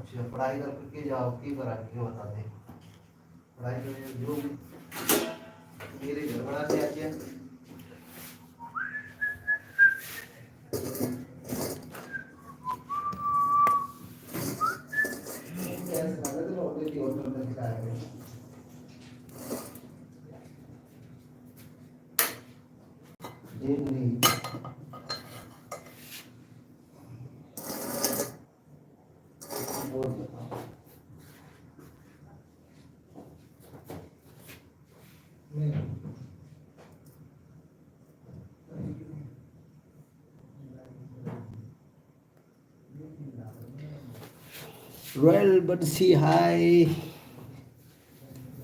अच्छा पढ़ाई करके जाओ की करा के बताते पढ़ाई करने जो मेरे घर बनाते आके रॉयल बंसी हाय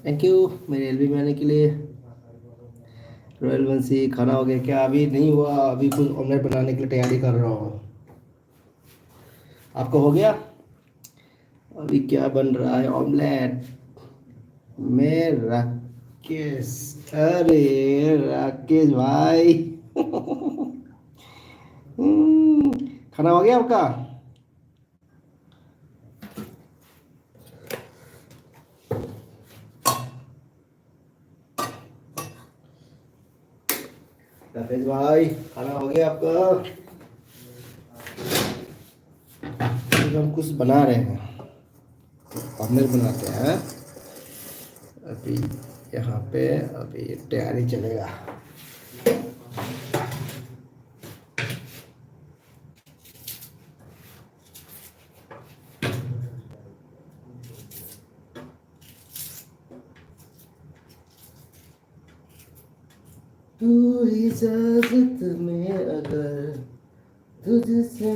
थैंक यू मेरे एलबी में आने के लिए। रॉयल बंसी खाना हो गया क्या? अभी नहीं हुआ, अभी कुछ ऑमलेट बनाने के लिए तैयारी कर रहा हूँ। आपको हो गया? अभी क्या बन रहा है? ऑमलेट में राकेश। अरे राकेश भाई खाना हो गया आपका? राकेश भाई खाना हो गया आपका? हम कुछ बना रहे हैं, ऑमलेट बनाते हैं अभी यहाँ पे। अभी तैयारी चलेगा। तू इजाजत में अगर तुझसे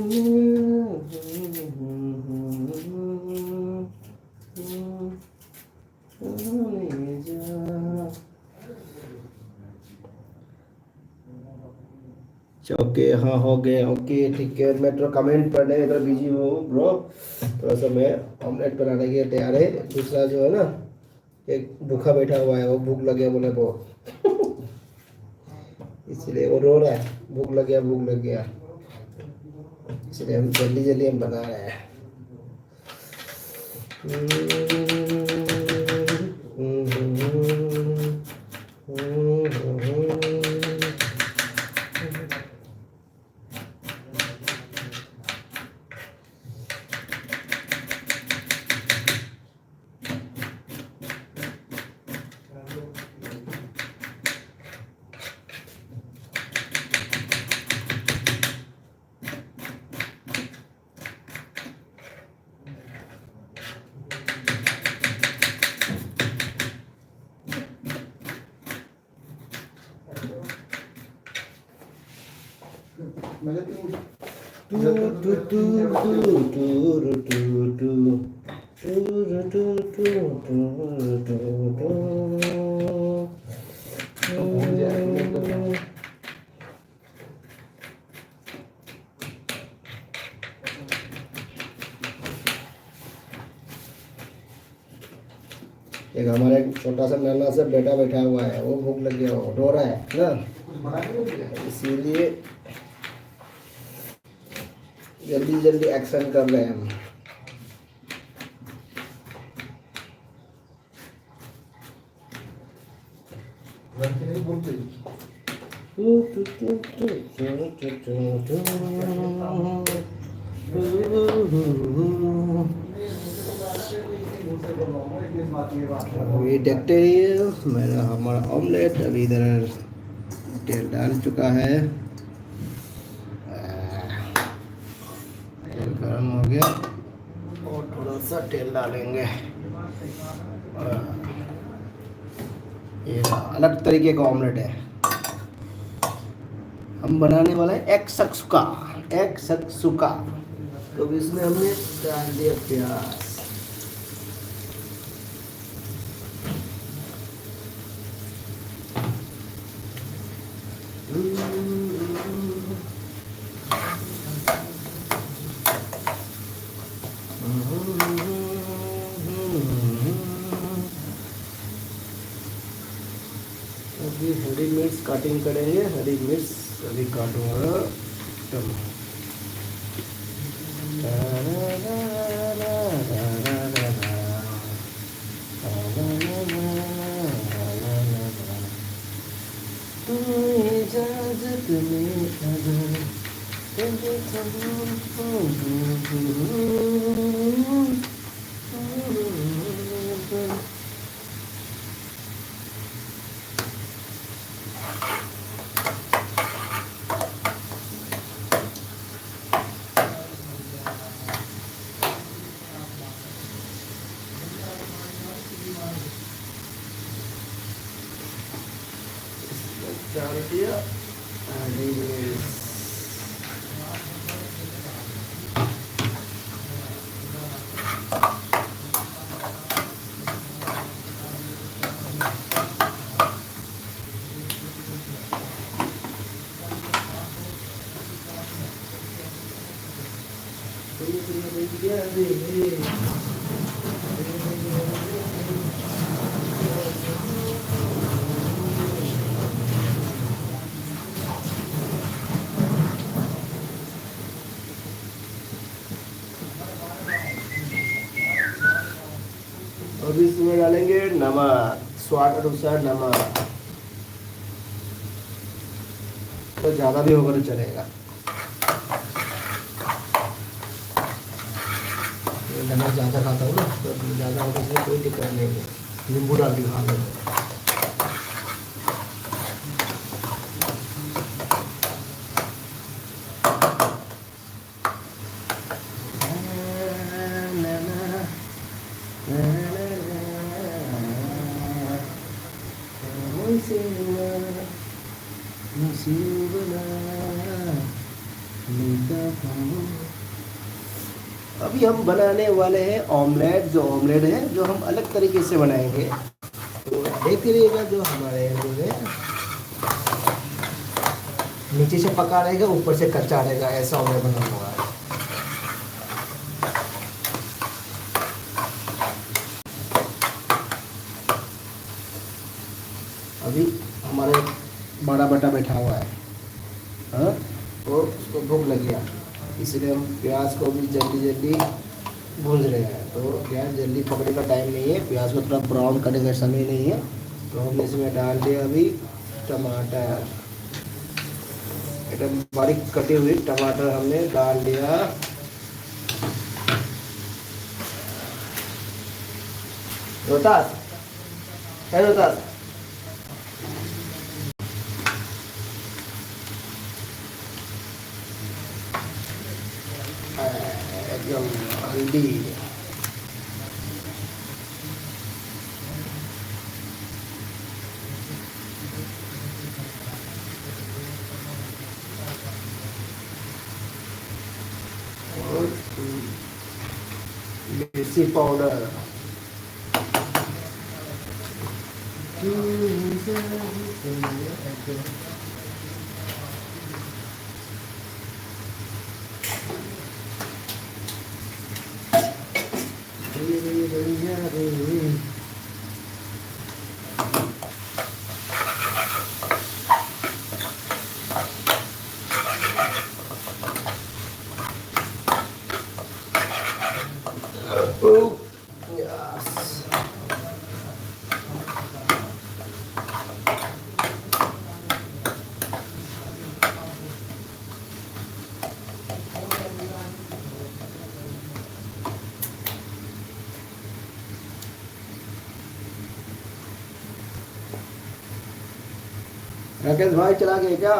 ओके हाँ हो गए। ओके ठीक है, मैं थोड़ा कमेंट पढ़ने में थोड़ा बिजी हूँ ब्रो। थोड़ा सा मैं ऑमलेट बनाने के लिए तैयार है। दूसरा जो है ना, एक भूखा बैठा हुआ है, वो भूख लगे बोले वो इसलिए वो रो रहा है, भूख लग गया भूख लग गया। इसलिए हम जल्दी जल्दी हम बना रहे हैं। एक हमारा एक छोटा सा नाना सा बेटा बैठा हुआ है, वो भूख लग गया, वो रो रहा है ना, इसीलिए जल्दी जल्दी एक्शन कर रहे हैं हम। अभी देखते ही मेरा हमारा ऑमलेट अभी इधर तेल डाल चुका है, तेल गर्म हो गया और थोड़ा सा तेल डालेंगे। ये अलग तरीके का ऑमलेट है, हम बनाने वाले हैं एग सक्सुका, एग सक्सुका। तो इसमें हमने डाल दिया प्याज, अभी हरी मिर्च कटिंग करेंगे, हरी मिर्च अभी काटूंगा। टमाटर डाल दिया। अभी इसमें डालेंगे नमक, स्वाद अनुसार नमक, तो ज़्यादा भी होगा तो चलेगा। नमक ज़्यादा खाता हूँ ना, तो ज़्यादा होगा इसमें कोई दिक्कत नहीं है, नींबू डाल के खा लो। अभी हम बनाने वाले हैं ऑमलेट, जो ऑमलेट है जो हम अलग तरीके से बनाएंगे, तो देख लीजिएगा। जो हमारे जो है नीचे से पका रहेगा, ऊपर से कच्चा रहेगा, ऐसा ऑमलेट बना हुआ है। अभी हमारे बड़ा बेटा बैठा हुआ है, हाँ, तो उसको भूख लग गया, इसलिए हम प्याज को भी जल्दी जल्दी भून रहे हैं। तो प्याज जल्दी पकने का टाइम नहीं है, प्याज को थोड़ा ब्राउन करने का समय नहीं है, तो हमने इसमें डाल दिया अभी टमाटर, एकदम बारीक कटे हुए टमाटर हमने डाल दिया। रोहतास है, रोहतास एकदम हल्दी, और मिर्ची पाउडर, राकेश भाई चला गए क्या?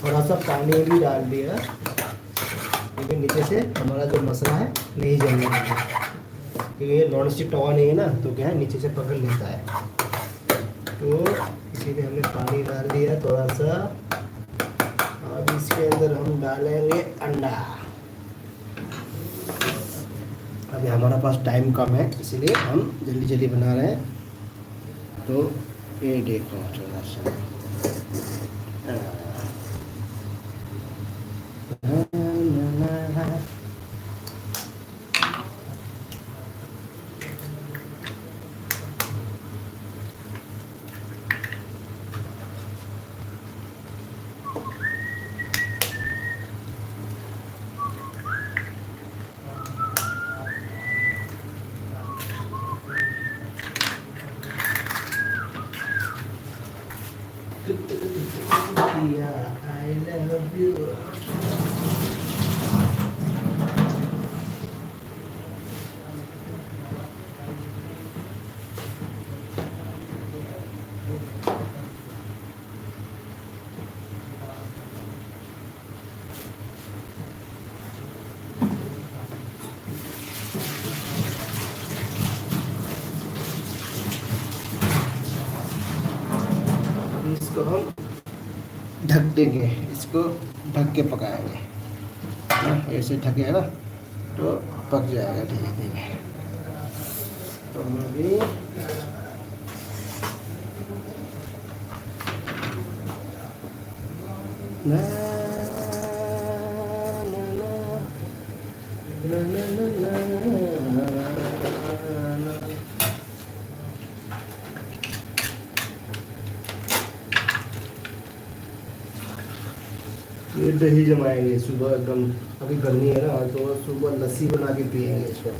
थोड़ा सा पानी भी डाल दिया क्योंकि नीचे से हमारा जो मसाला है नहीं जलने वाला, क्योंकि ये नॉन स्टिक तवा नहीं है ना, तो क्या है नीचे से पकड़ लेता है। तो इसीलिए हमने पानी डाल दिया थोड़ा सा। अब इसके अंदर हम डालेंगे अंडा। अभी हमारा पास टाइम कम है इसीलिए हम जल्दी जल्दी बना रहे हैं। तो ये देखो थोड़ा सा I love you। इसको हम ढक देंगे, इसको ढक के पकाएंगे ना, ऐसे ढके ना तो पक जाएगा धीरे धीरे। तो हम अभी ना ना ना ना ना ना ना। ये दही जमाएंगे सुबह एकदम, अभी गर्मी है ना तो सुबह लस्सी बना के पियेंगे इसको।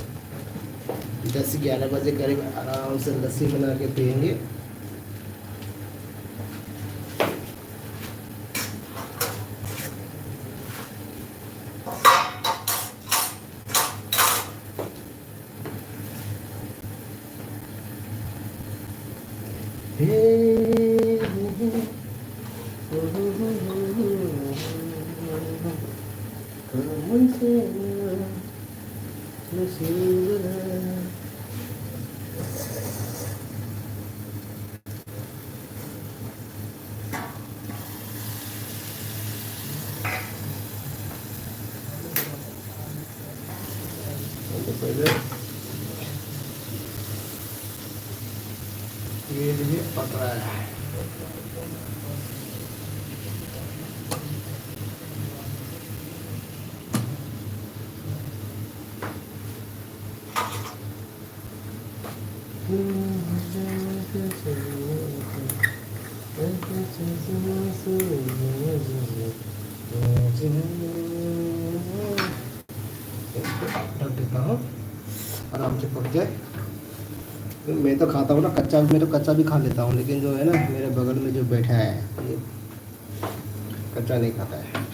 10-11 बजे करीब आराम से लस्सी बना के पियेंगे। ये देखिए पक रहा है। ढक देता हूँ आराम से पक जाए। मैं तो खाता हूँ ना कच्चा, मैं तो कच्चा भी खा लेता हूँ, लेकिन जो है ना मेरे बगल में जो बैठा है ये कच्चा नहीं खाता है।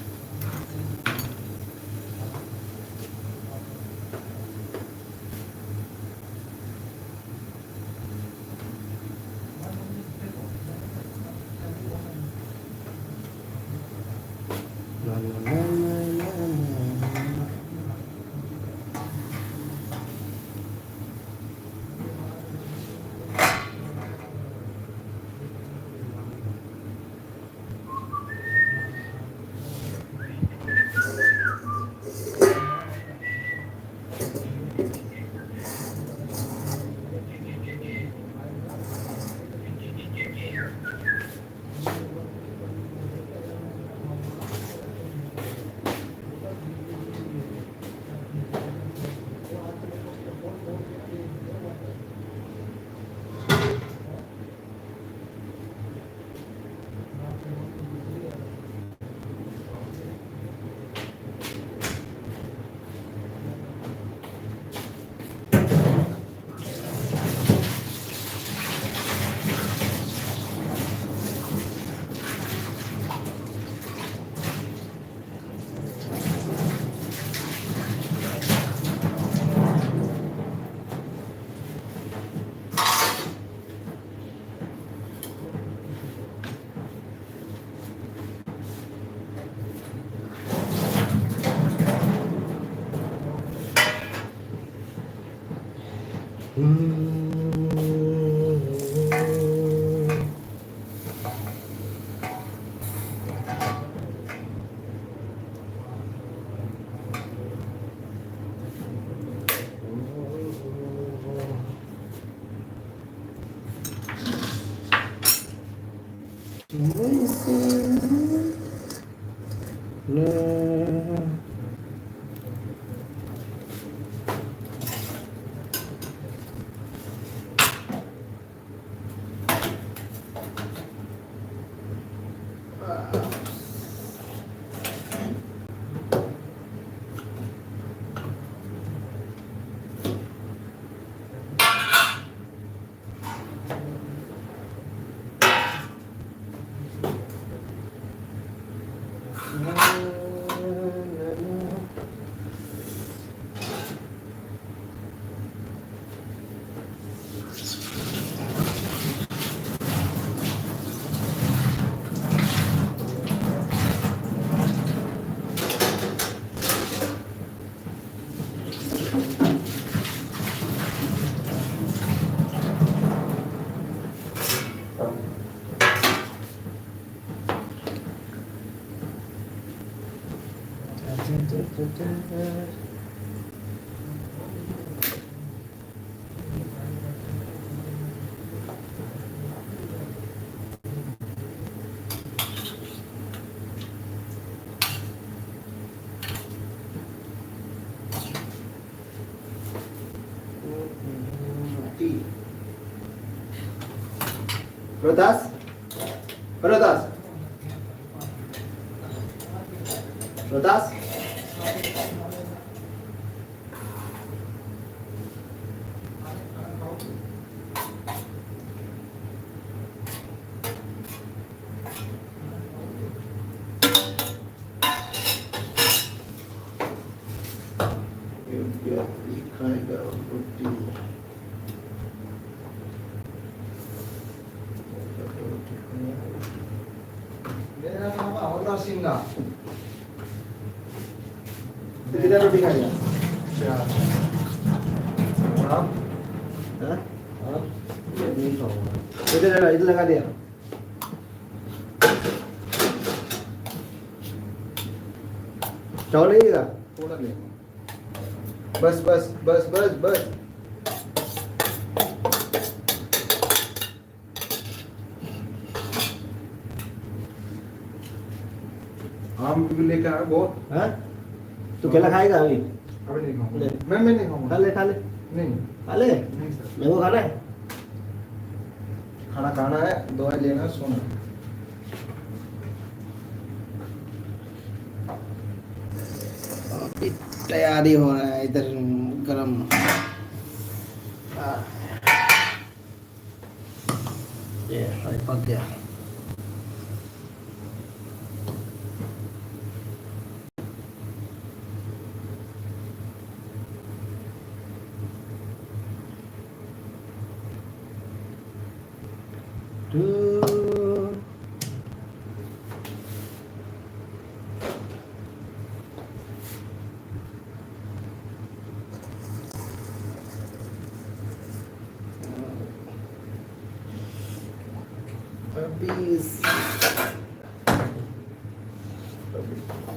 रोहतास रोहतास रोहतास खाएगा रोटी मेरा नाम अवतार सिंह है। तो कितना रोटी खाएगा आप हाँ ये नहीं खाऊंगा। इधर लगा दिया चावल नहीं देगा थोड़ा ले बस बस बस बस बस आम भी लेकर आ बहुत। हाँ तू केला खाएगा अभी अभी नहीं खाऊंगा। ले। मैं नहीं खा खाऊंगा। ले खा ले नहीं खा ले नहीं सर। मेरे को खाना है खाना खाना है, दवाई लेना है, सोना है। अभी तैयारी हो रहा है इधर गरम ये पक गया अभी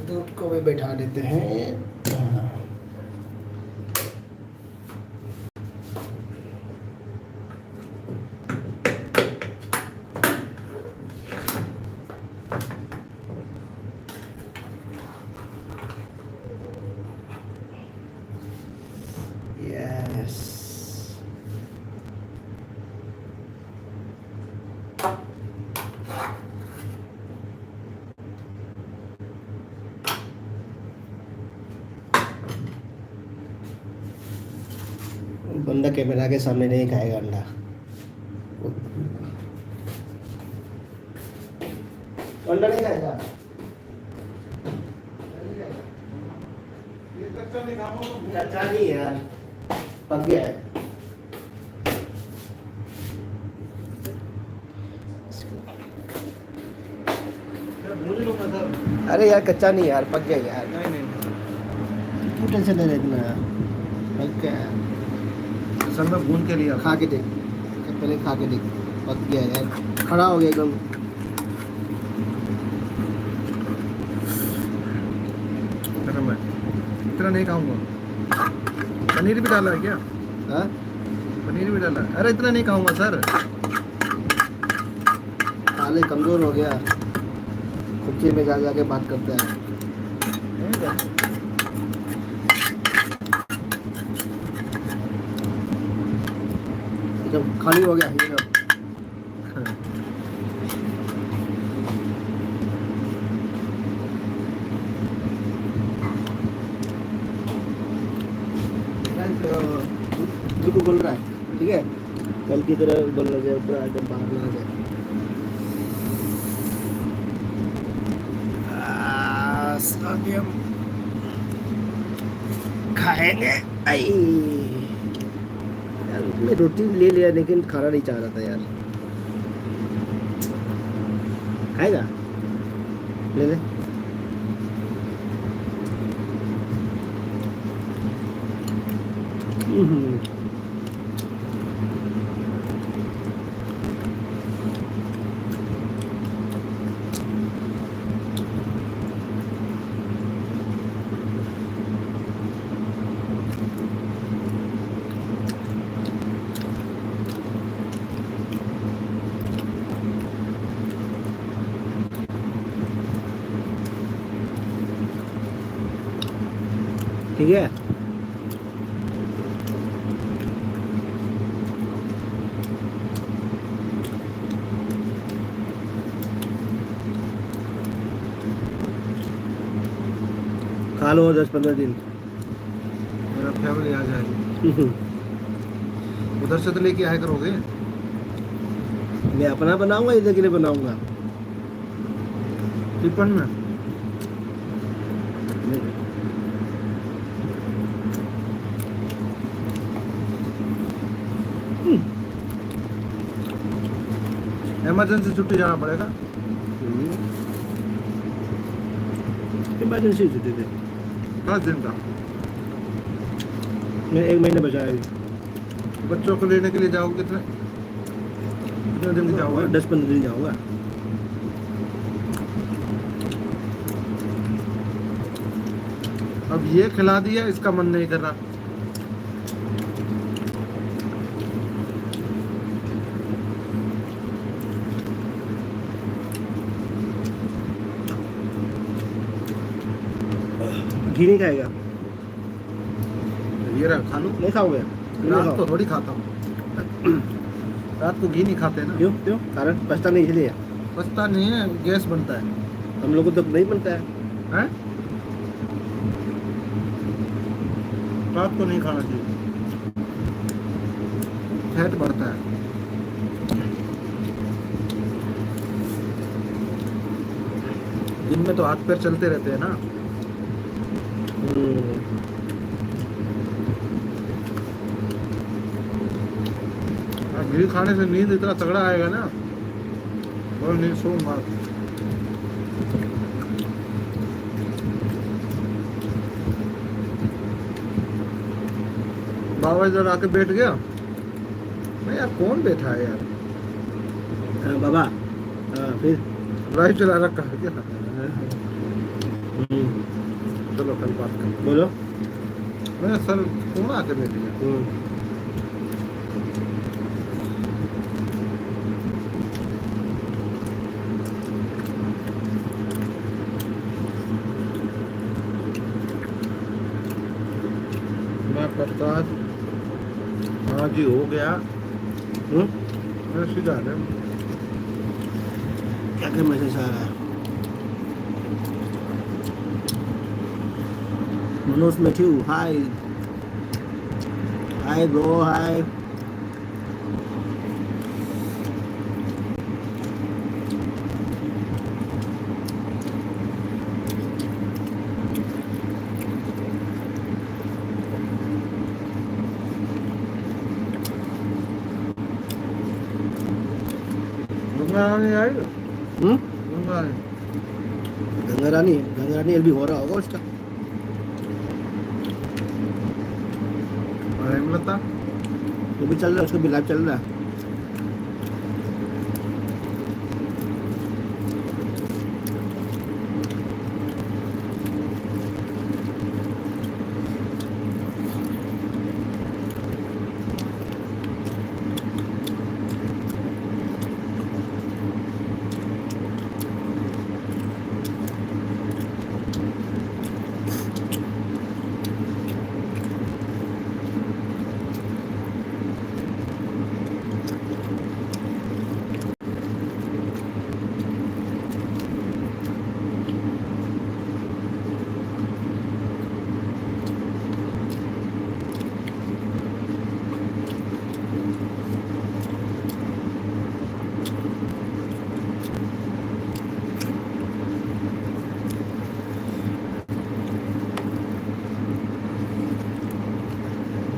दूध को भी बैठा देते हैं यस बंदा कैमरा के सामने नहीं खाएगा अंडा अंडा नहीं खाएगा ये कच्चा नहीं खाऊंगा। कच्चा नहीं है यार पक गया है मुझे लोग ना सर। अरे यार कच्चा नहीं यार पक गया यार नहीं नहीं क्यों टेंशन ले रहे इतना पक गया असल में भून के लिया खा के देख, पहले खा के देख। पक गया यार, खड़ा हो गया एकदम। गरम है, इतना नहीं खाऊंगा। पनीर भी डाला है क्या? हाँ, पनीर भी डाला है? अरे इतना नहीं खाऊंगा सर। साले कमजोर हो गया, कुर्सी में जा जाके बात करता है। एकदम खाली हो गया ये सब। को बोल रहा है, ठीक है, कल की तरह बोलना चाहिए, पूरा एकदम बाहर ना जाए। अभी हम खाएंगे। आई यार, मैं रोटी ले लिया लेकिन खाना नहीं चाह रहा था यार। खाएगा? ले ले। ठीक है, खा लो 10-15 दिन। मेरा फैमिली आ जाएगी। उधर से तो लेके आया करोगे? मैं अपना बनाऊंगा, इधर के लिए बनाऊंगा। टिफिन में? इमरजेंसी छुट्टी जाना पड़ेगा। इमरजेंसी छुट्टी थे, 10 दिन का। मैं 1 महीने बचा है अभी। बच्चों को लेने के लिए जाओगे कितने दिन जाओगे? 10-15 दिन जाऊंगा। अब ये खिला दिया, इसका मन नहीं कर रहा। घी नहीं खाएगा? ये रहा, खा लो। नहीं खाओगे? रात को थोड़ी खाता हूँ। रात को घी नहीं खाते ना। क्यों क्यों? कारण पछता नहीं, इसलिए। पछता नहीं है, गैस बनता है। हम लोगों को तो नहीं बनता है। हैं? रात को नहीं खाना चाहिए, फैट बढ़ता है। दिन में तो हाथ पैर चलते रहते हैं ना। घी खाने से नींद इतना तगड़ा आएगा ना, और नहीं सो मार। बाबा इधर आके बैठ गया। मैं यार कौन बैठा है यार? बाबा। फिर लाइव चला रखा है क्या? चलो कल बात कर। बोलो। मैं सर कौन आके बैठ गया? प्रसाद हाँ जी हो गया। सीधा है क्या क्या मैसेज आ रहा है? मनोज मैथ्यू, हाय हाय ब्रो, हाय। नहीं आई। गंगा रानी अभी हो रहा होगा उसका। हेमलता वो भी चल रहा है, उसका भी लाइव चल रहा है।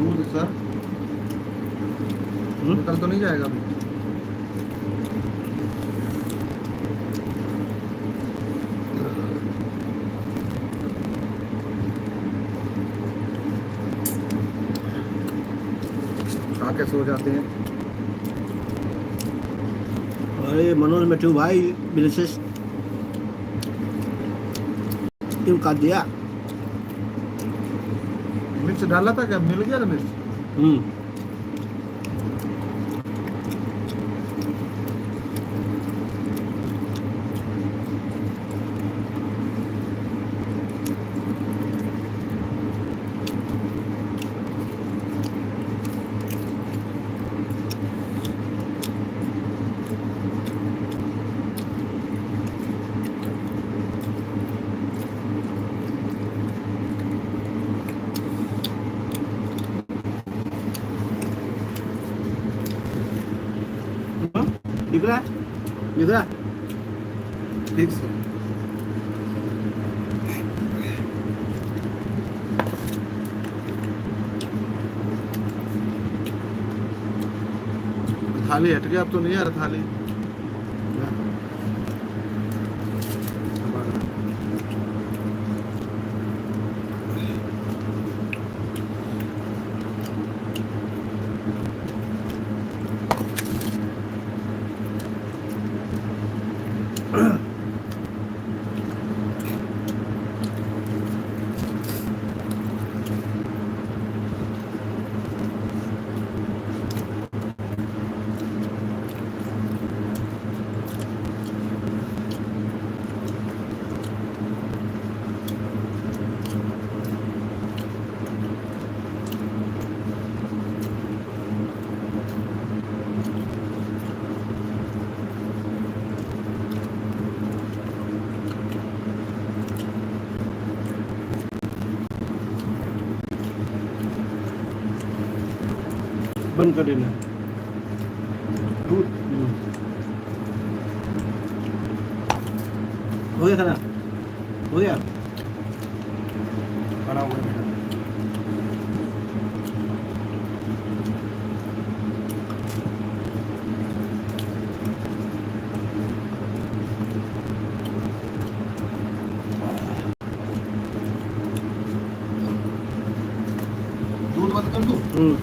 दूध सर निकल तो नहीं जाएगा अभी? खा के सो जाते हैं। अरे मनोज मैथ्यू भाई विशेष क्यों काट दिया? मिर्च डाला था क्या? मिल गया था मिर्च? हम्म। दिख रहा है? दिख रहा है? ठीक से थाली हट गया, अब तो नहीं आ रहा थाली। बंद कर देना। दूध हो गया खाना? हो गया? बड़ा हुआ है। दूध बंद कर दूं?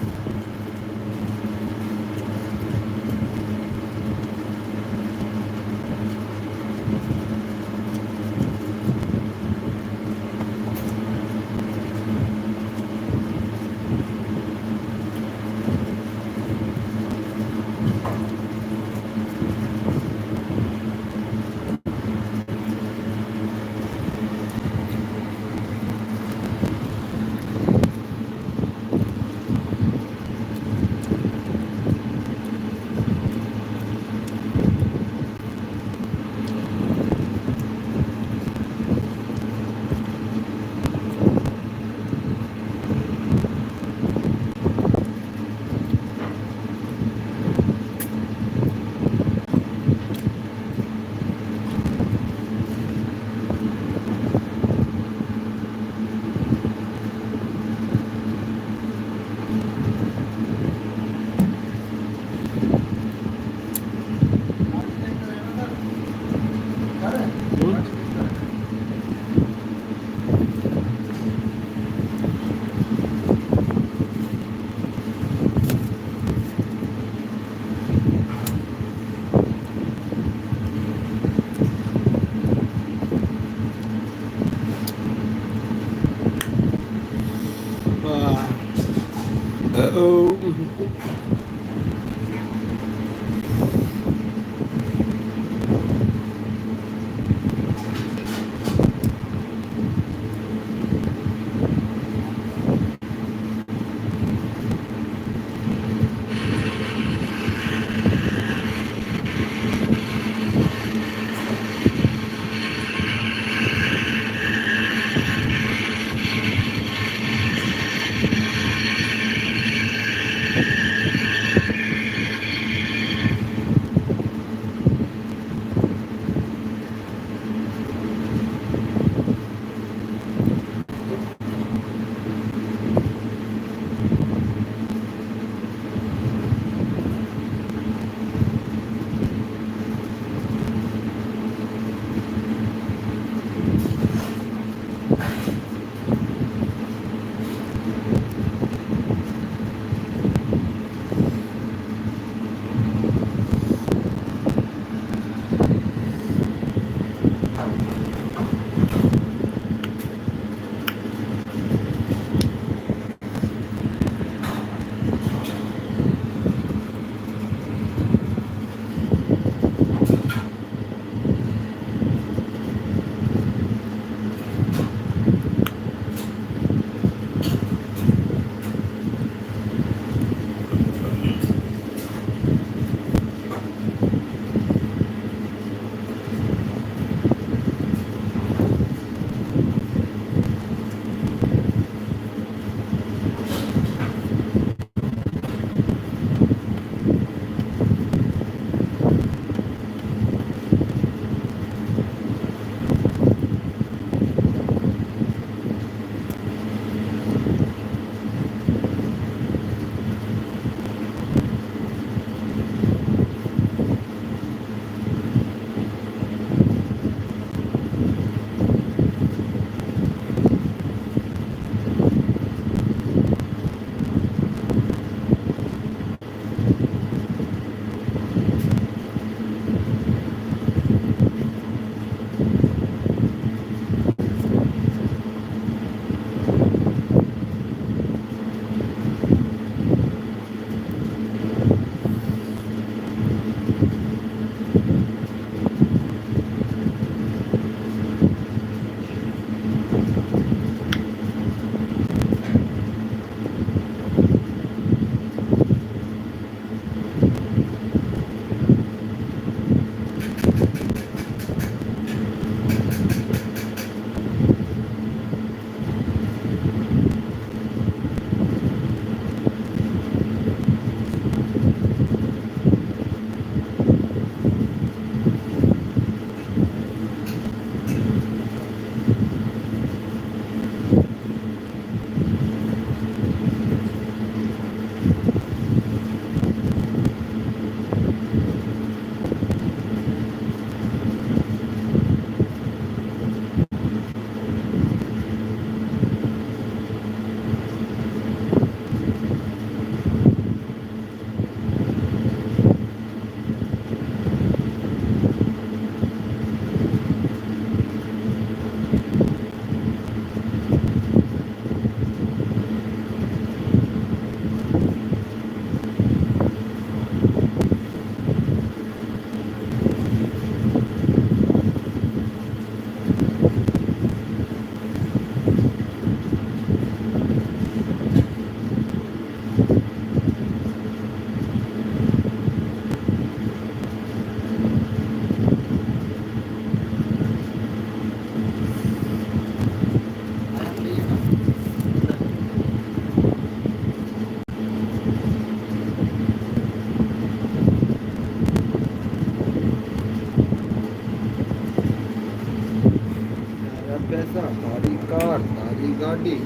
पैसा तारी कार तारी गाड़ी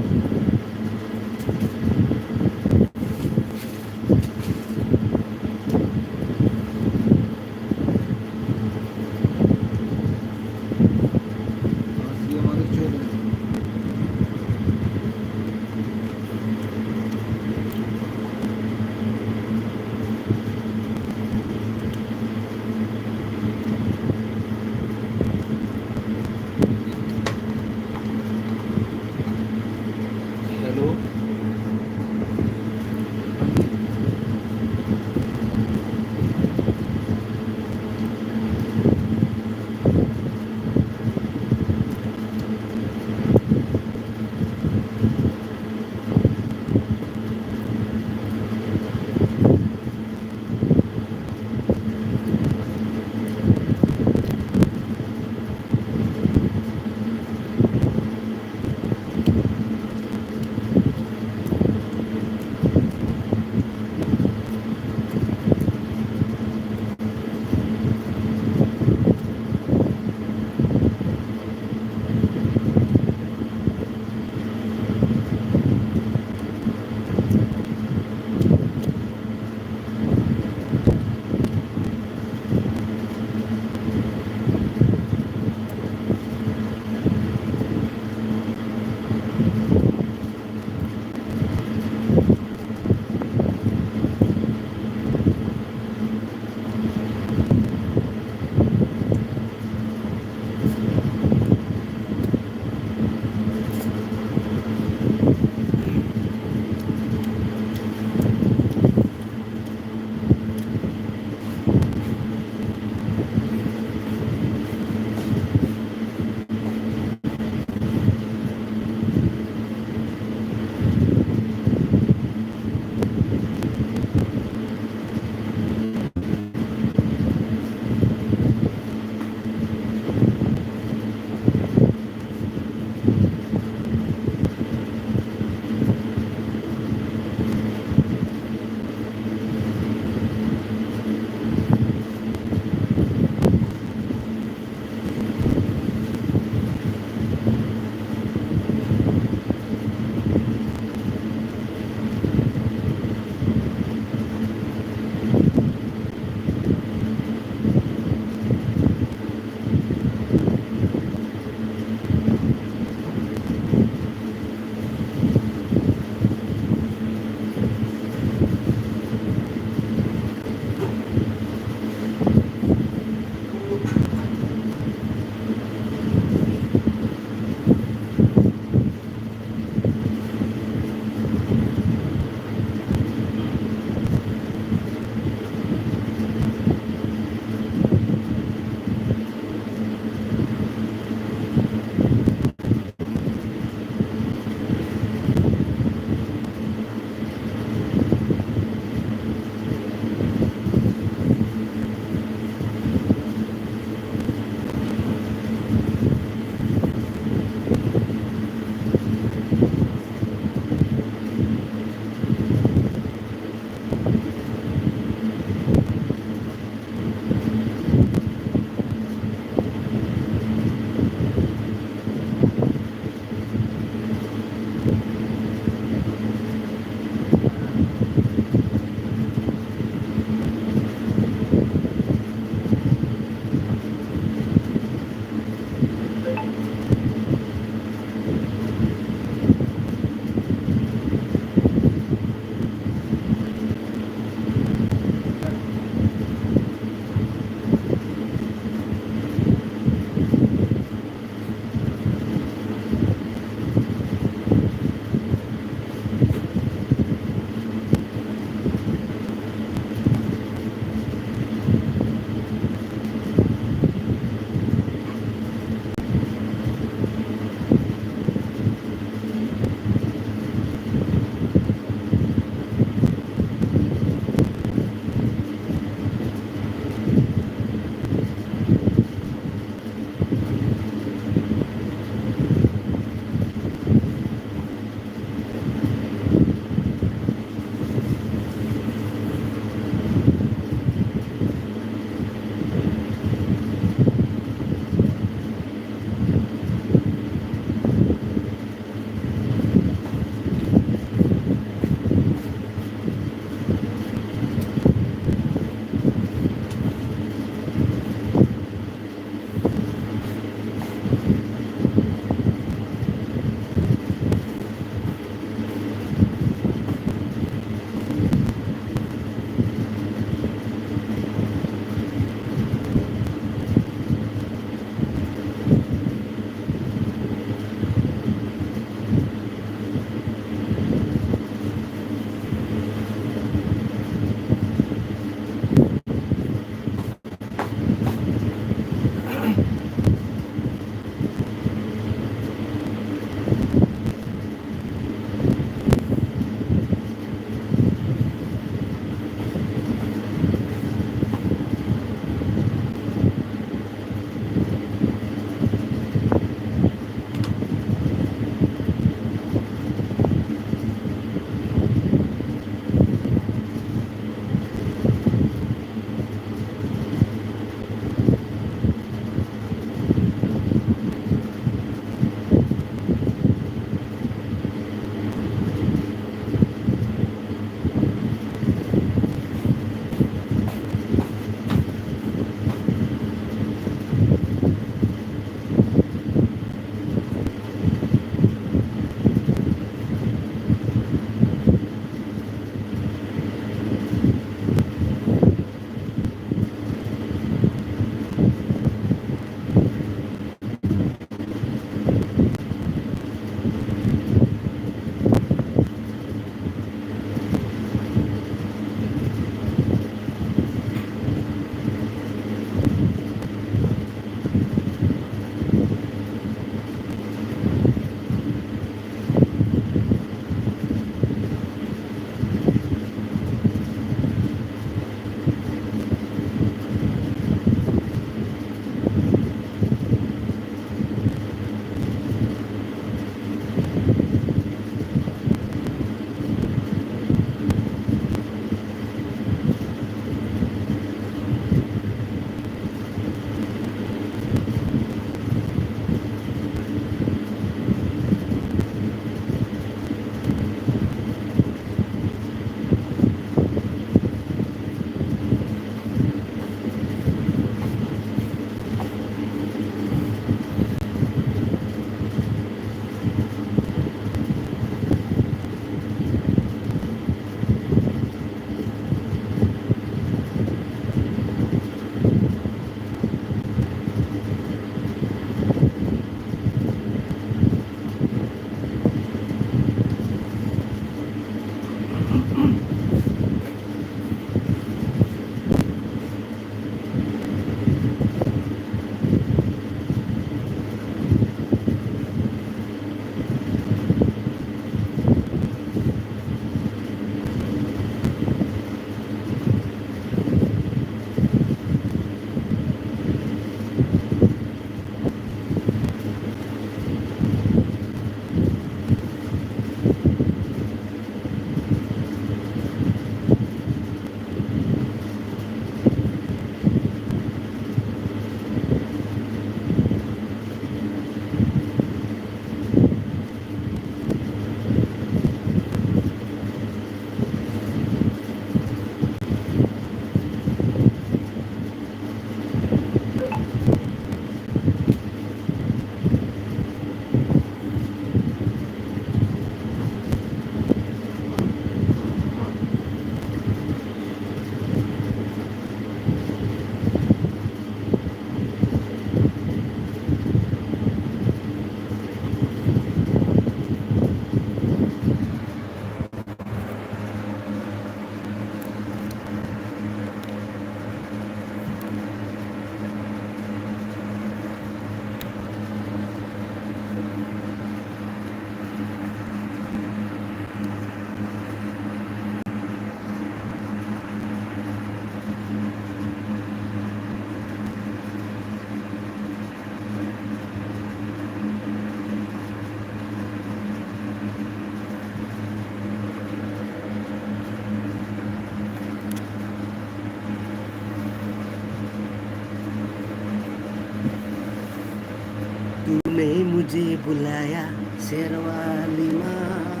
मुझे बुलाया शेरवाली माँ,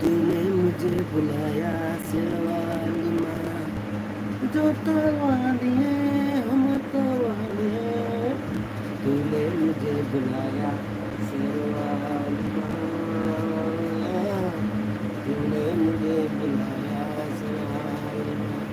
तूने मुझे बुलाया शेरवाली माँ, जो तो वाली है हम तो वाली है, तूने मुझे बुलाया शेरवाली माँ, तूने मुझे बुलाया शेरवाली माँ।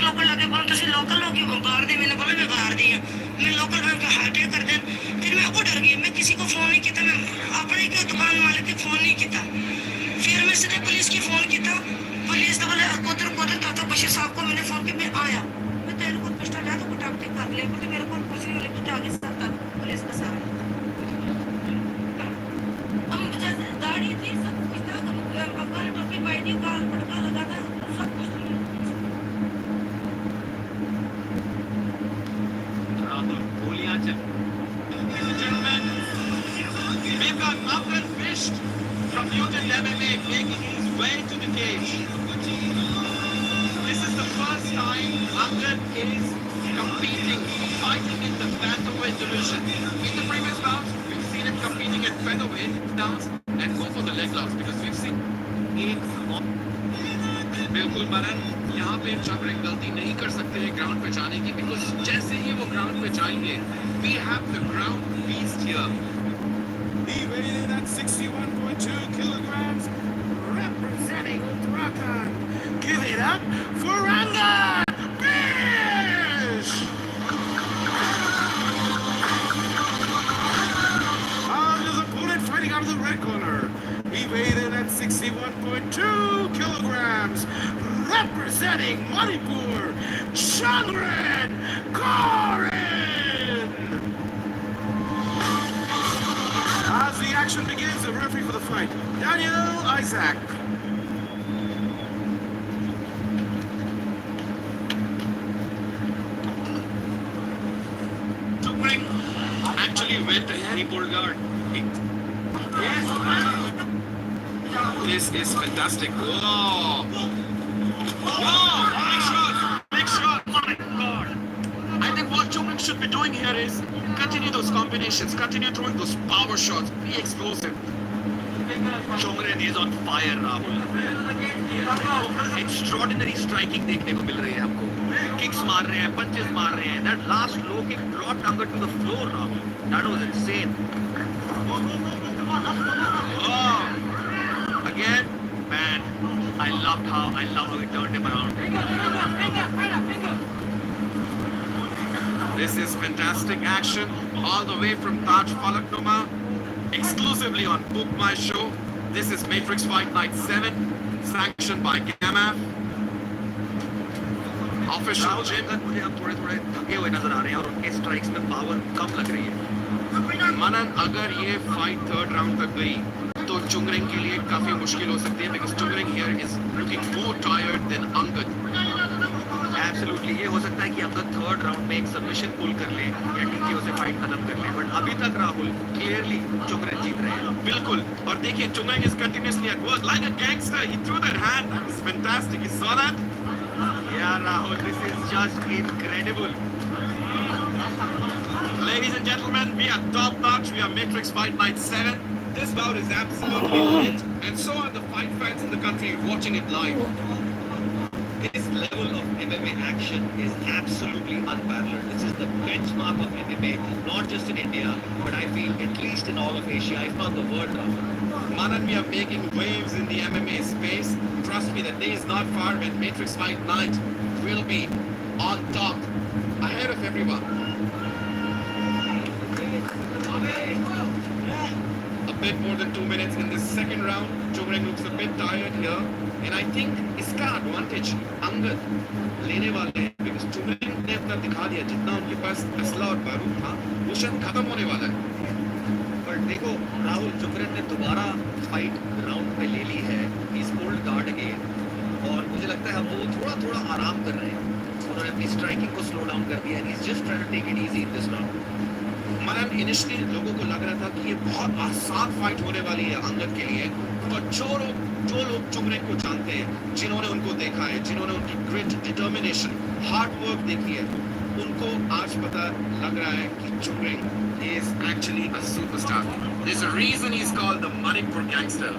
लोकल लगे बोल तुसी लोकल हो क्यों बाहर दे मैंने बोला मैं बाहर दी मैं लोकल बैंक का हार्ट कर दे फिर मैं वो डर गई मैं किसी को फोन नहीं किया मैं अपने के दुकान वाले के फोन नहीं किया फिर मैं सीधे पुलिस की फोन किया पुलिस ने बोले कोतर कोतर ताता बशीर साहब को मैंने फोन किया मैं आया मैं तेरे को पिस्टल है तो कुटापटी कर लिया क्योंकि मेरे को कुछ नहीं लेके आगे साथ पुलिस का सारा हम गाड़ी थी सब कुछ था अगर टोपी बैठी गाल पटका लगा था सब कुछ गोलियां चल we've got Amrit Bisht from Newton MMA making his way to the cage. This is the first time Amrit is competing, fighting in the bantamweight division. In the previous rounds, we've seen him competing at featherweight downs and go for the leg locks because we've seen एक बिल्कुल मनन यहाँ पे चक्रिंग गलती नहीं कर सकते हैं ground पे जाने की बिकॉज जैसे ही वो ग्राउंड पे जाएंगे we have the ground beast here. He weighed in at 61.2 kilograms, representing Uttarakhand. Give it up for Rangan Bish! His opponent fighting out of the red corner. He weighed in at 61.2 kilograms, representing Manipur, Changren Korin! As the action begins, the referee for the fight, Daniel Isaac. Chukring actually went ahead. He pulled guard. Yes. This is fantastic. Whoa! Whoa! Big shot! Big shot! My God! I think what Chukring should be doing here is continue those combinations, continue throwing those power shots, be explosive. Chongren is on fire, Rahul. Extraordinary striking देखने को मिल रही है आपको. Kicks मार रहे हैं, punches मार रहे हैं. That last low kick brought Angad to the floor, Rahul. That was insane. Oh! Again, man, I loved how he turned him around. This is fantastic action all the way from Taj Falaknuma, exclusively on Book My Show. This is Matrix Fight Night 7, sanctioned by GAMAF. Official gym. मुझे अब थोड़े थके हुए नजर आ रहे हैं और उनके स्ट्राइक्स में पावर कम लग रही है. मनन अगर ये फाइट थर्ड राउंड तक गई तो चुंगरिंग के लिए काफी मुश्किल हो सकती है because चुंगरिंग here is looking more tired than Angad. Absolutely, ये हो सकता है कि अंगद थर्ड राउंड में एक सबमिशन पुल कर ले या टीटीओ से फाइट खत्म कर ले बट अभी तक राहुल क्लियरली चुंगरिंग जीत रहे हैं. बिल्कुल और देखिए चुंगरिंग is continuously at work like a gangster. He threw that hand. That was fantastic. You saw that? Yeah, Rahul, this is just incredible. Ladies and gentlemen, we are top notch. We are Matrix Fight Night 7. This bout is absolutely lit, and so are the fight fans in the country watching it live. This level of MMA action is absolutely unparalleled. This is the benchmark of MMA, not just in India, but I feel at least in all of Asia, if not the world. Manan, we are making waves in the MMA space. Trust me, the day is not far when Matrix Fight Night will be on top, ahead of everyone. A bit more than 2 minutes in this second round. Chongren looks a bit tired here. And I think इसका advantage Angad लेने वाले हैं because Chongren ने अपना दिखा दिया जितना उनके पास असला और बारूद था वो शायद खत्म होने वाला है. पर देखो राहुल चोंगरेन ने दोबारा फाइट राउंड पे ले ली है. He's pulled guard again और मुझे लगता है वो थोड़ा आराम कर रहे हैं. उन्होंने अपनी स्ट्राइकिंग को स्लो डाउन कर दिया. He's just trying to take it easy in this round. Manan initially लोगों को लग रहा था कि ये बहुत आसान फाइट होने वाली है अंगद के लिए और जो लोग चुंगरेन को जानते हैं जिन्होंने उनको देखा है जिन्होंने उनकी ग्रिट डिटर्मिनेशन हार्ड वर्क देखी है उनको आज पता लग रहा है कि चुंगरेन is actually a superstar. There's a reason he's called the Manipur gangster.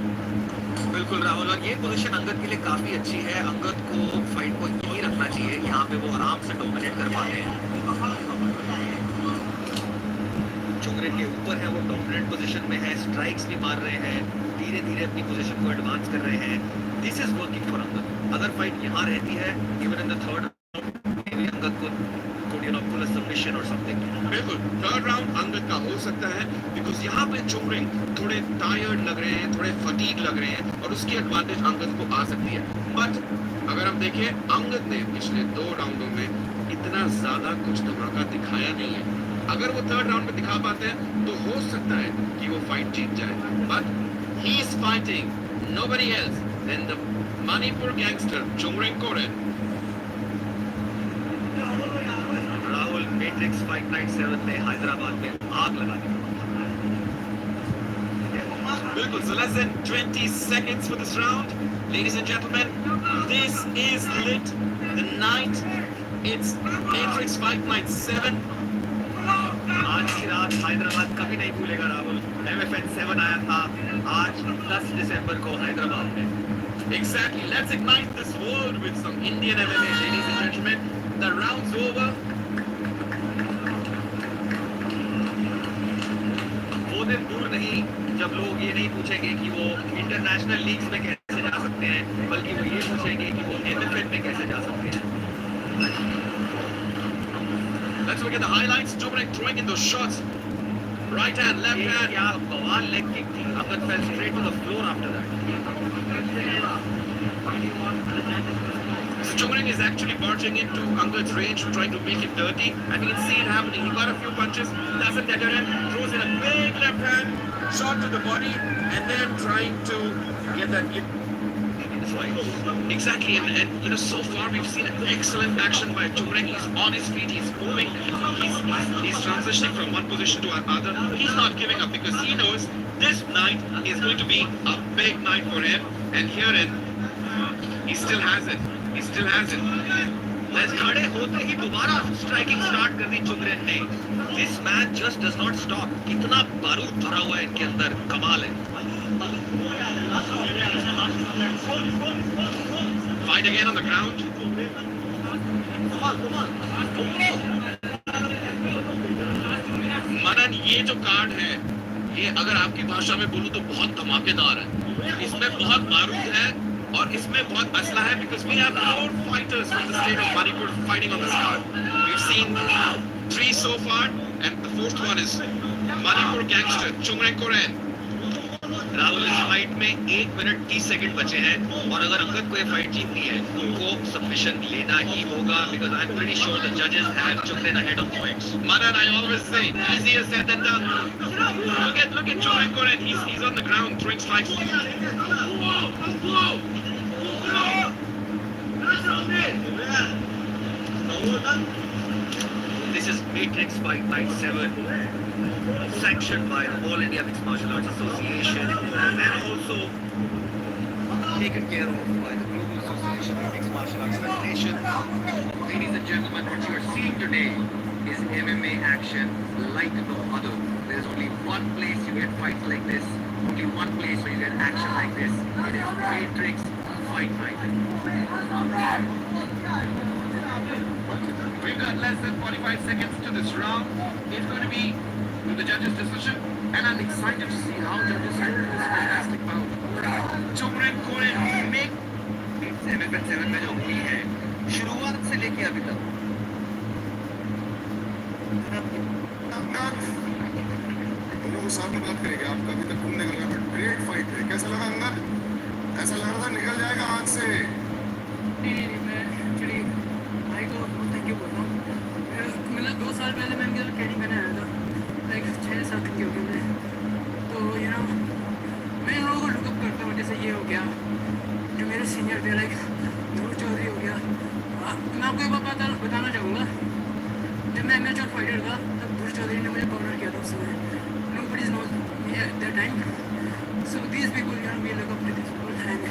बिल्कुल राहुल और ये पोजीशन अंगद के लिए काफी अच्छी है. अंगद को फाइट को यही रखना चाहिए. यहाँ पे वो आराम से डोमिनेट कर पाते हैं. चोंगरेन के ऊपर है वो डोमिनेंट पोजीशन में है. स्ट्राइक्स भी मार रहे हैं. धीरे धीरे अपनी पोजीशन को एडवांस कर रहे हैं. This is working for Angad. अगर फाइट यहाँ रहती है even in the third maybe Angad could pull a submission or something. बिल्कुल थर्ड राउंड अंगद का हो सकता है बिकॉज यहाँ पे चुंगरिंग थोड़े टायर्ड लग रहे हैं, थोड़े फटीग लग रहे हैं और उसकी एडवांटेज अंगद को आ सकती है. बट अगर हम देखें अंगद ने पिछले 2 राउंडों में इतना ज्यादा कुछ धमाका दिखाया नहीं है. अगर वो थर्ड राउंड में दिखा पाते हैं तो हो सकता है कि वो फाइट जीत जाए. But he is fighting nobody else than the Manipur gangster Chungring Koren. Rahul matrix fight night 7 में हैदराबाद में आग लगा दी. बिल्कुल. So less than 20 seconds for this round. Ladies and gentlemen, this is lit. The night. It's Matrix Fight Night 7. आज की रात हैदराबाद कभी नहीं भूलेगा राहुल. MFN 7 आया था आज 10 दिसंबर को हैदराबाद में. Exactly. Let's ignite this world with some Indian MMA, ladies and gentlemen. The round's over. वो दिन दूर नहीं जब लोग ये नहीं पूछेंगे कि वो इंटरनेशनल लीग्स में कैसे जा सकते हैं, बल्कि वो ये पूछेंगे कि वो MFN में कैसे जा सकते हैं. Let's look at the highlights. Chungring throwing in those shots. Right hand, left hand. Yeah, bawal leg kick थी. Angad fell straight to the floor after that. So Chungring is actually barging into Angad's range, trying to make it dirty, and we can see it happening. He got a few punches, doesn't deter him, throws in a big left hand, shot to the body, and then trying to get that kick. Exactly, and so far we've seen excellent action by Chungring. He's on his feet, he's moving, he's transitioning from one position to another. He's not giving up because he knows this night is going to be a big night for him, and herein he still has it. He still has it. बस खड़े होते ही दोबारा striking start कर दी चुंगरेन ने. This man just does not stop. कितना बारूद भरा हुआ है इनके अंदर, कमाल है. Fight again on the ground. मनन, ये जो कार्ड है ये अगर आपकी भाषा में बोलूं तो बहुत धमाकेदार है. इसमें बहुत बारूद है और इसमें बहुत असला है because we have 4 fighters from the state of Manipur fighting on this card. We've seen 3 so far and the 4th one is Manipur gangster Chungring Koren. Rahul, इस फाइट में 1 मिनट 30 सेकंड बचे हैं और अगर अंगद को ये फाइट जीतनी है उनको सबमिशन लेना ही होगा because I'm pretty sure the judges have Chungring ahead of points. Manan, I always say easier said than done. Look at Chungring Koren. He's on the ground throwing strikes. This is Matrix Fight Night 7, sanctioned by the All India Mixed Martial Arts Association and also taken care of by the Global Association of Mixed Martial Arts Federation. Ladies and gentlemen, what you are seeing today is MMA action like no other. There is only one place you get fights like this, only one place where you get action like this. It is Matrix Fight Night. We've got less than 45 seconds to this round. It's going to be with the judges' decision, and I'm excited to see how judges handle this fantastic bout. Chungring Koren make MFN 7 में जो हुई है शुरुआत से लेके अभी तक. हम लोग सामने बात करेंगे. आपका अभी तक घूमने लगा बट ग्रेट फाइट है. कैसा लगा अंदर? ऐसा लग रहा था निकल जाएगा हाथ से. नहीं, मैं एक्चुअली भाई को थैंक यू बोल रहा हूँ. मतलब 2 साल पहले मैं इनके साथ ट्रेनिंग करने आया था, लाइक 6-7 दिन की हो गई मैं. तो मैं इन लोगों को लुकअप करता हूँ. जैसे ये हो गया जो मेरे सीनियर थे, लाइक ध्रुव चौधरी हो गया. मैं आपको एक बात बताना चाहूँगा, जब मैं एमेच्योर फाइटर था तब ध्रुव चौधरी ने मुझे कॉर्नर किया था उस समय. Nobody knows that time. So these people we look up to this people and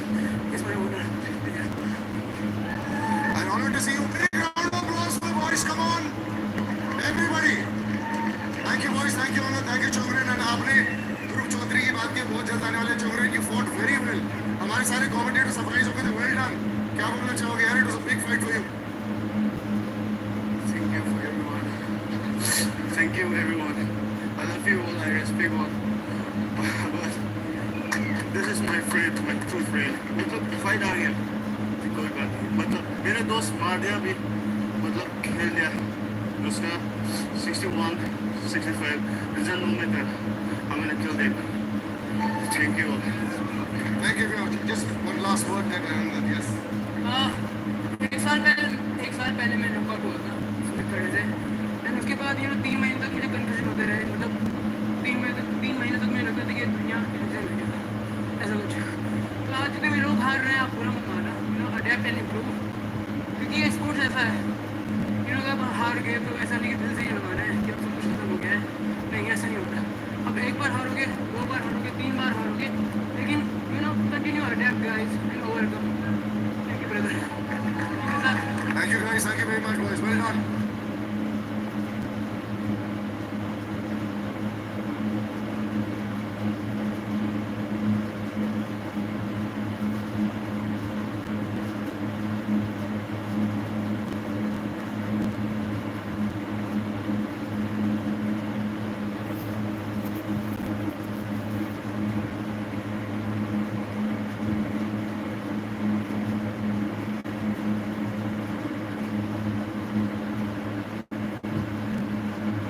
it's my honour. I'm honored to see you. Big round of applause for boys. Come on, everybody. Thank you boys. Thank you Anand. Thank you Chungring. And आपने ध्रुव चौधरी की बात की. बहुत जल्द आने वाले Chungring की fought very well. हमारे सारे commentators surprise हो गए थे. Well done. क्या बोलना चाहोगे यार? It was a big fight for you. Thank you for everyone. Thank you everyone. I love you all. I respect all. But this is my friend, my true friend. मतलब fight आ गया कोई बात नहीं. मतलब मेरे दोस्त मार दिया अभी खेल दिया उसका 61 65 रिजल्ट रूम में था I'm gonna kill them thank you just one last word that yes एक साल पहले मैं नॉकआउट हुआ था इसमें खड़े से एंड उसके बाद 3 महीने तक मुझे कंफ्यूजन होते रहे मतलब 3 महीने तक मुझे लगता था कि दुनिया इल्यूजन है ऐसा कुछ तो आज जितने भी लोग हार रहे हैं आप पूरा मत माना अडेप्ट एंड इम्प्रूव क्योंकि ये स्पोर्ट्स ऐसा है जब हार गए तो ऐसा नहीं कि दिल से ही लगाना है कि अब सब कुछ खत्म हो गया है नहीं ऐसा नहीं होता अब एक बार हारोगे 2 बार हारोगे 3 बार हारोगे लेकिन continue adapt guys and overcome thank you brother thank you guys thank you very much boys well done